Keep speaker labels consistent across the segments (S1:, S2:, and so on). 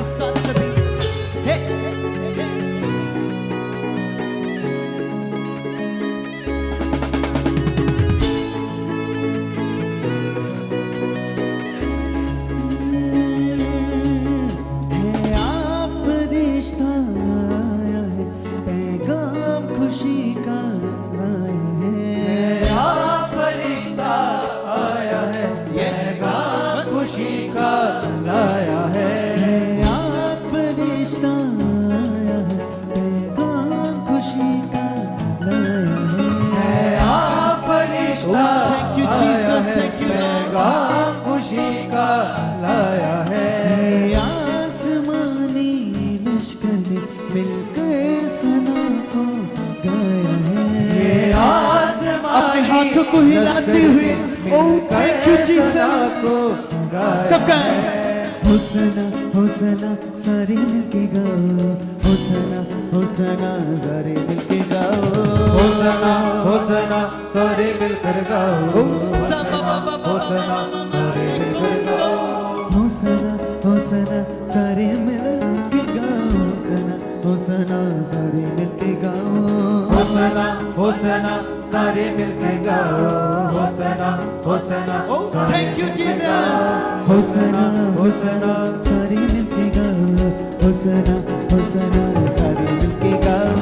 S1: के साथ सभी हे आप रिश्ता आया है, पैगाम खुशी का आया है।
S2: आप रिश्ता आया है, पैगाम खुशी का लाया है।
S1: आप रिश्ता आया है, पैगाम खुशी का लाया है।
S2: आप रिश्ता
S1: Thank you, Jesus.
S2: आया है,
S1: Thank you, Lord.
S2: पैगाम खुशी का लाया है।
S1: आसमानी लश्कर ने मिलकर सना को गाया है। अपने हाथों को हिलाते हुए ओह थैंक यू जीसस सब गाएं। होसना होसना सारे मिलके गाओ, होसना होसना सारे मिलके गाओ,
S2: होसना होसना सारे मिलकर गाओ, होसना सारे मिलकर गाओ,
S1: होसना होसना सारे मिलके गाओ, होसना होसना सारे मिलके गाओ,
S2: होसना होसना सारे मिलके गाओ, होसना होसना
S1: Oh,
S2: सारे
S1: thank you,
S2: मिलके
S1: Jesus.
S2: गाओ।
S1: होसना होसना सारे मिलके गाओ, होसना होसना सारे मिलके गाओ,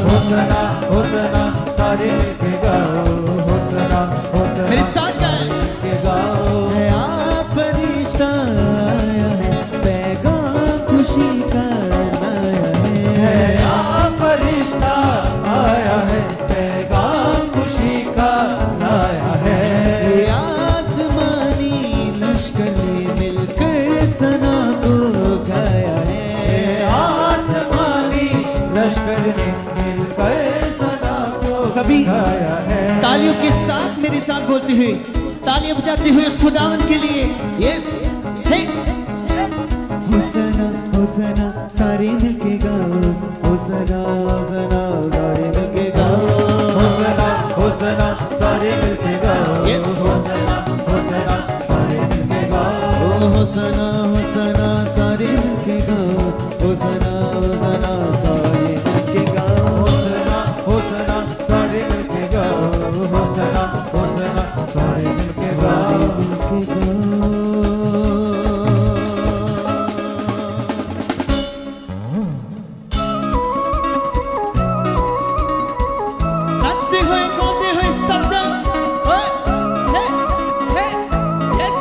S2: होसना होसना सारे मिलके गाओ, होसना होसना
S1: मेरे साथ गाएं।
S2: मिलके गाओ।
S1: है आप रिश्ता आया है, पैगाम खुशी का लाया है।
S2: आप रिश्ता आया है, पैगाम खुशी का लाया है।
S1: आसमानी लश्कर ने मिलकर सना को गाया है।
S2: आसमानी लश्कर ने मिलकर सदा को
S1: सभी
S2: गाया है।
S1: तालियों के साथ मेरे साथ बोलते हुए, तालियां बजाते हुए उस खुदावन के लिए यस हे होसना होसना सारे मिलके गाओ, होसना होसना सारे मिलके गाओ,
S2: होसना होसना सारे मिलके गाओ,
S1: Yes.
S2: होसना होसना सारे मिलके गाओ,
S1: होसना होसना सारे मिलके गाओ, होसना होसना सारे मिलके गाओ,
S2: होसना होसना सारे मिलके गाओ, होसना होसना सारे मिलके गाओ।
S1: मिलके गाओ। नाचते हुए गाते हुए सब जन हे हे यस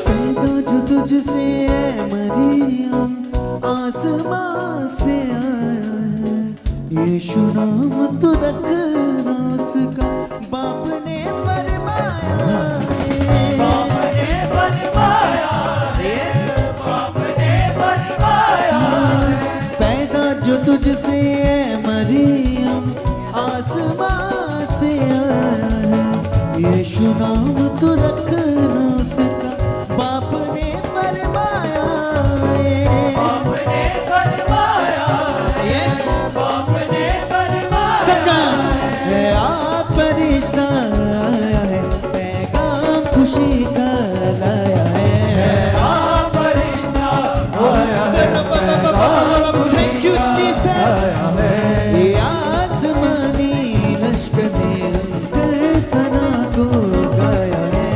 S1: पैदा जो तुझसे है मरियम आसमां से आया है, यीशु नाम तो रखना उसका बाप ने फरमाया है।
S2: बाप ने फरमाया है, बाप ने फरमाया है।
S1: पैदा जो तुझसे है मरियम आसमां से आया है, यीशु नाम तो रखना उसका बाप ने फरमाया है।
S2: बाप ने फरमाया है,
S1: यस
S2: बाप ने फरमाया
S1: सबका है आप रिश्ता आया है, पैगाम खुशी का लाया है।
S2: आप रिश्ता आया है, पैगाम खुशी
S1: Thank you,
S2: का
S1: Jesus.
S2: लाया है।
S1: ये आसमानी लश्कर ने मिलकर सना को गाया है।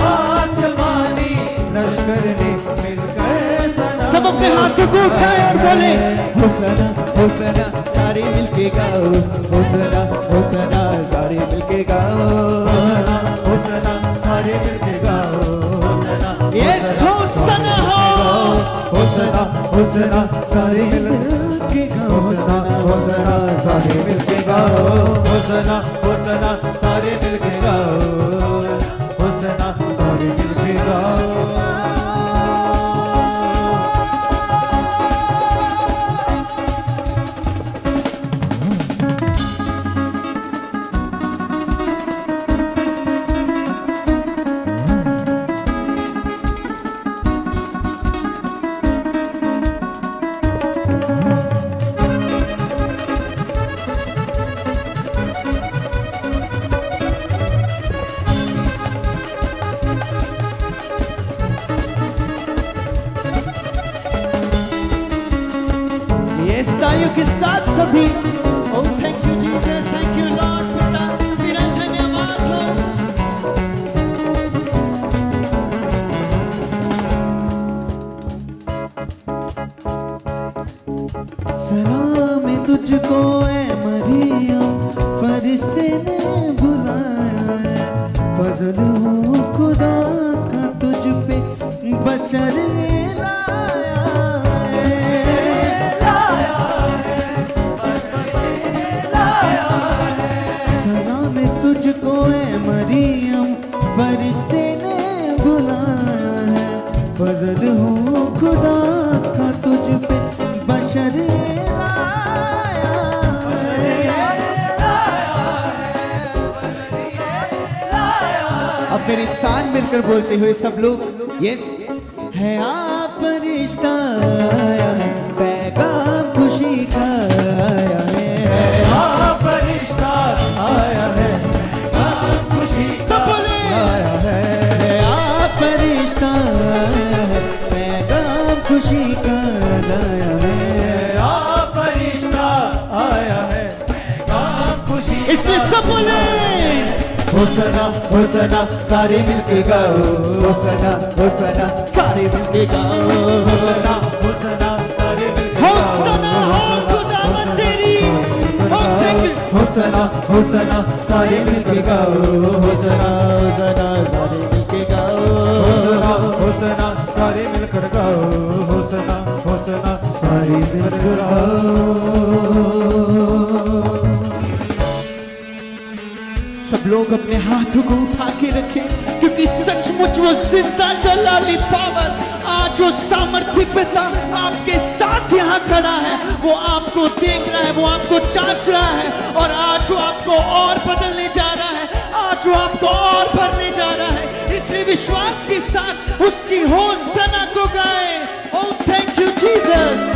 S2: आसमानी लश्कर ने मिलकर सना
S1: सब अपने हाथों को उठाए और बोले होसना होसना सारे मिलके गाओ, होसना होसना सारे मिलके गाओ,
S2: होसना सारे मिलके गाओ, होसना
S1: यस होसना हो
S2: होसना होसना
S1: सारे मिलके गाओ, होसना होसना सारे मिलके गाओ,
S2: होसना होसना सारे मिलके गाओ, होसना सारे मिलके गाओ।
S1: तालियों के साथ सभी। Oh thank you Jesus, thank you Lord. पिता तेरा धन्यवाद हो। सलाम है तुझको ए मरियम, फरिश्ते ने बुलाया है। फजल हो खुदा का तुझ पे, बशर लाया है। सलाम है तुझको ए मरियम, फरिश्ते ने बुलाया है। फजल हो खुदा का तुझ पे, बशर लाया है। अब मेरे साथ मिलकर बोलते हुए सब लोग यस। है आप फरिश्ता आया है, पैगाम खुशी का आया है।
S2: आप फरिश्ता आया है, पैगाम खुशी
S1: सब बोले
S2: आया है।
S1: आप फरिश्ता आया है, पैगाम खुशी का लाया है।
S2: आप फरिश्ता आया है, पैगाम खुशी
S1: इसलिए सब बोले होसना होसना सारे मिलके गाओ। होसना होसना सारे मिलके गाओ।
S2: होसना होसना सारे मिलके
S1: होसना हो खुदावंद तेरी। ओ थैंक यू। होसना होसना सारे मिलके गाओ। होसना होसना सारे मिलके गाओ।
S2: होसना होसना सारे मिलकर गाओ। होसना होसना
S1: सारे मिलकर गाओ। सब लोग अपने हाथों को उठा के रखें, क्योंकि सचमुच वो जिंदा जलाली पावर आज वो सामर्थ्य पिता आपके साथ यहाँ खड़ा है। वो आपको देख रहा है, वो आपको जांच रहा है, और आज वो आपको और बदलने जा रहा है। आज वो आपको और भरने जा रहा है। इसलिए विश्वास के साथ उसकी होसना को गाएं। Oh thank you Jesus.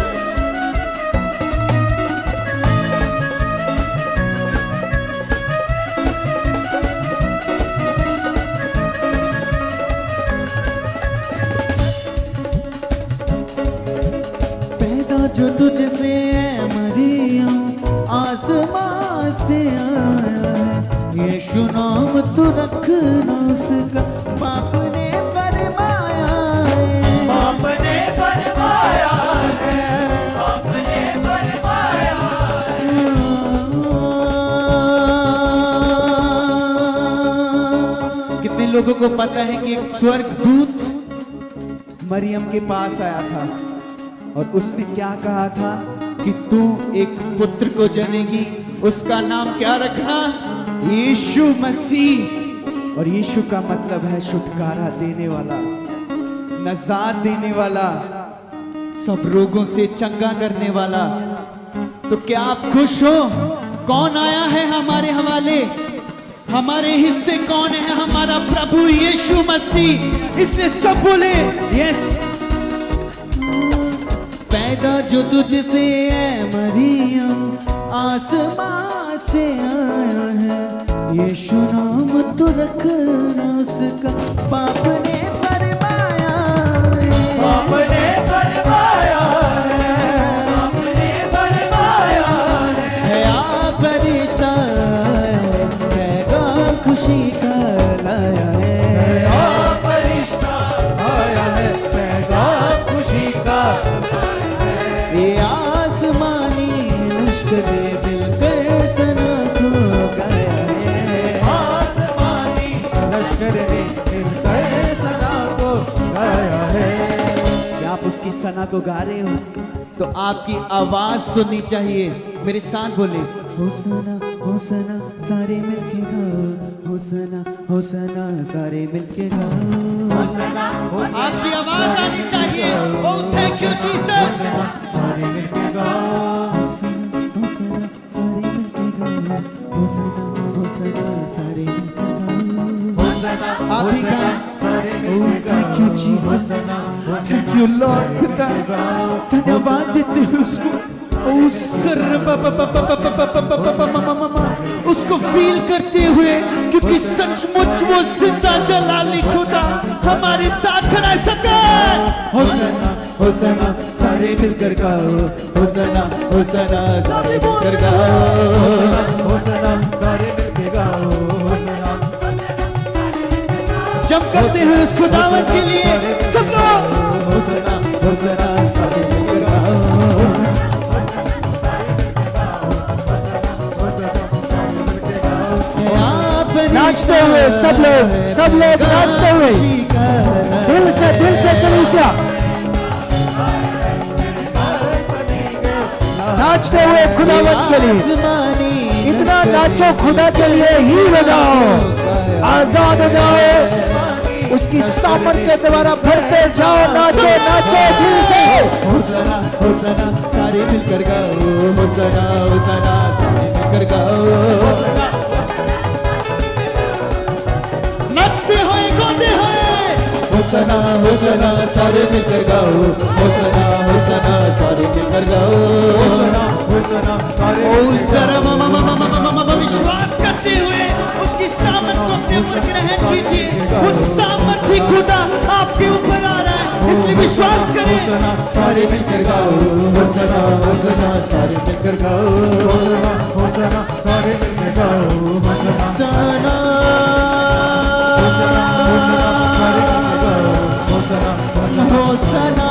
S1: जो तुझसे है मरियम, आसमां से आया है। यीशु नाम तू रखना उसका, बाप ने फरमाया है।
S2: बाप ने फरमाया है, बाप ने फरमाया है।
S1: कितने लोगों को पता है कि एक स्वर्गदूत मरियम के पास आया था और उसने क्या कहा था कि तू एक पुत्र को जनेगी, उसका नाम क्या रखना? यीशु मसीह। और यीशु का मतलब है छुटकारा देने वाला, नजात देने वाला, सब रोगों से चंगा करने वाला। तो क्या आप खुश हो? कौन आया है हमारे हवाले? हमारे हिस्से कौन है? हमारा प्रभु यीशु मसीह। इसलिए सब बोले यस। पैदा जो तुझसे है मरियम, आसमां से आया है। यीशु नाम तू रखना उसका, बाप ने फरमाया है।
S2: बाप ने फरमाया है, बाप ने फरमाया है।
S1: आप फरिश्ता आया है, पैगाम खुशी का लाया है।
S2: आप फरिश्ता आया है, पैगाम खुशी का
S1: ये आसमानी लश्कर मिलकर सना को गाया है।
S2: आसमानी लश्कर ने मिलकर सना को गाया है।
S1: क्या आप उसकी सना को गा रहे हो? तो आपकी आवाज सुननी चाहिए। मेरे साथ बोले होसना होसना सारे मिलके गाओ। होसना होसना सारे मिलके गाओ।
S2: होसना होसना
S1: आपकी आवाज आनी चाहिए। Oh thank you Jesus.
S2: सारे मिलके गाओ।
S1: होसना होसना सारे मिलके गाओ। होसना होसना सारे मिलके गाओ।
S2: होसना
S1: आप ही
S2: होसना
S1: गाएं।
S2: सारे
S1: ओह
S2: मिलके
S1: thank you Jesus, thank you Lord. पिता धन्यवाद देते हैं उसको। उसको फील करते हुए, क्योंकि सचमुच वो जिंदा जलाली खुदा हमारे साथ खड़ा है। सबका होसना होसना सारे मिलकर गाओ, होसना होसना सारे मिलकर गाओ,
S2: होसना सारे मिलके गाओ, होसना
S1: जम करते हुए उस खुदावंत के लिए सब लोग होसना होसना सारे मिलकर गाओ।
S3: नाचते हुए सब लोग नाचते हुए दिल से कलीसिया नाचते हुए खुदावंत के लिए इतना नाचो, खुदा के लिए ही बजाओ, आजाद हो जाओ, उसकी सामर्थ के द्वारा भरते जाओ, नाचो नाचो दिल से।
S1: होसना होसना सारे मिलकर गाओ, होसना होसना सारे मिलकर गाओ, नाचते हुए गाते हुए होसना होसना सारे मिलकर गाओ, होसना होसना सारे मिलकर गाओ,
S2: होसना होसना सारे
S1: विश्वास करते हुए उसकी सामर्थ को अपने ऊपर ग्रहण कीजिए। उस सामर्थी खुदा आपके ऊपर आ रहा है, इसलिए विश्वास करें। सारे मिलकर गाओ, होसना होसना सारे मिलकर गाओ,
S2: होसना सारे मिलके गाओ, होसना
S1: जाना होसना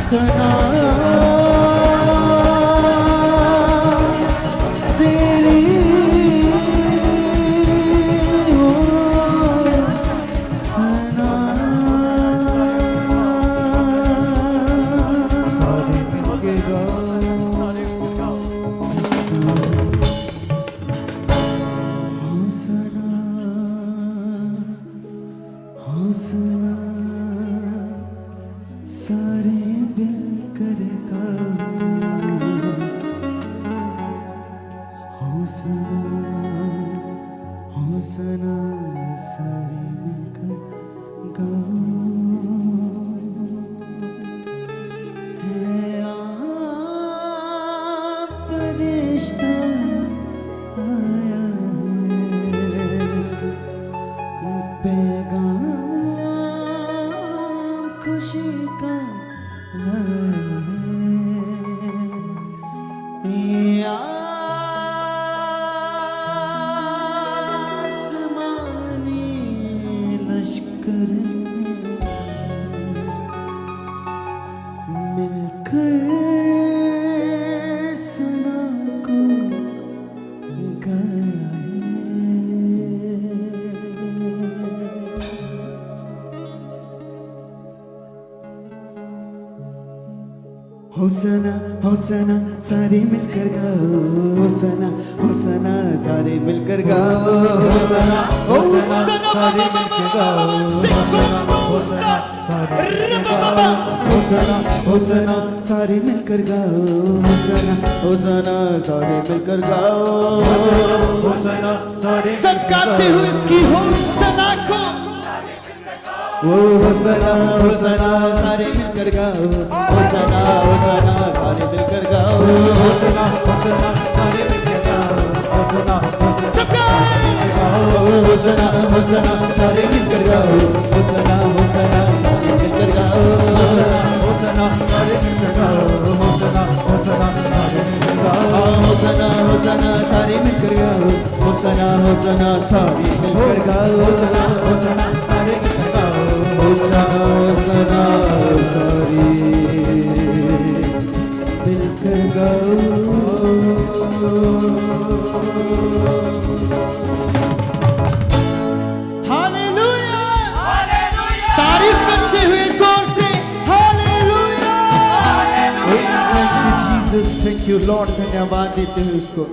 S1: सना तेरी सना
S2: सारे मिलके गाओ,
S1: होसना होसना सारे मिलकर गाओ, होसना होसना सारे मिलकर गाओ। है आप रिश्ता आया है, पैगाम खुशी का लाया है, आसमानी लश्कर मिलकर सना को गाया होसना होसना सारे मिलकर गाओ, होसना होसना सारे मिलकर गाओ, होसना होसना होसना सारे मिलकर गाओ, होसना होसना सारे मिलकर गाओ,
S2: होसना सारे
S1: सब गाते हुए इसकी होसना को, वो होसना होसना सारे मिलकर गाओ, होसना होसना सारे मिलकर गाओ,
S2: होसना होसना सारे मिलके गाओ, होसना होसना
S1: सब गाओ, होसना होसना सारे मिलकर गाओ, होसना होसना सारे मिलकर गाओ,
S2: होसना सारे मिलके गाओ, होसना होसना सारे मिलके गाओ,
S1: होसना होसना सारे मिलकर गाओ, होसना होसना सारे मिलकर गाओ,
S2: होसना होसना सारे मिलके गाओ,
S1: होसना होसना सारे मिलकर गाओ। हालेलुया, तारीफ करते हुए जोर से hallelujah. Thank you Jesus, thank you Lord, धन्यवाद देते हुए उसको।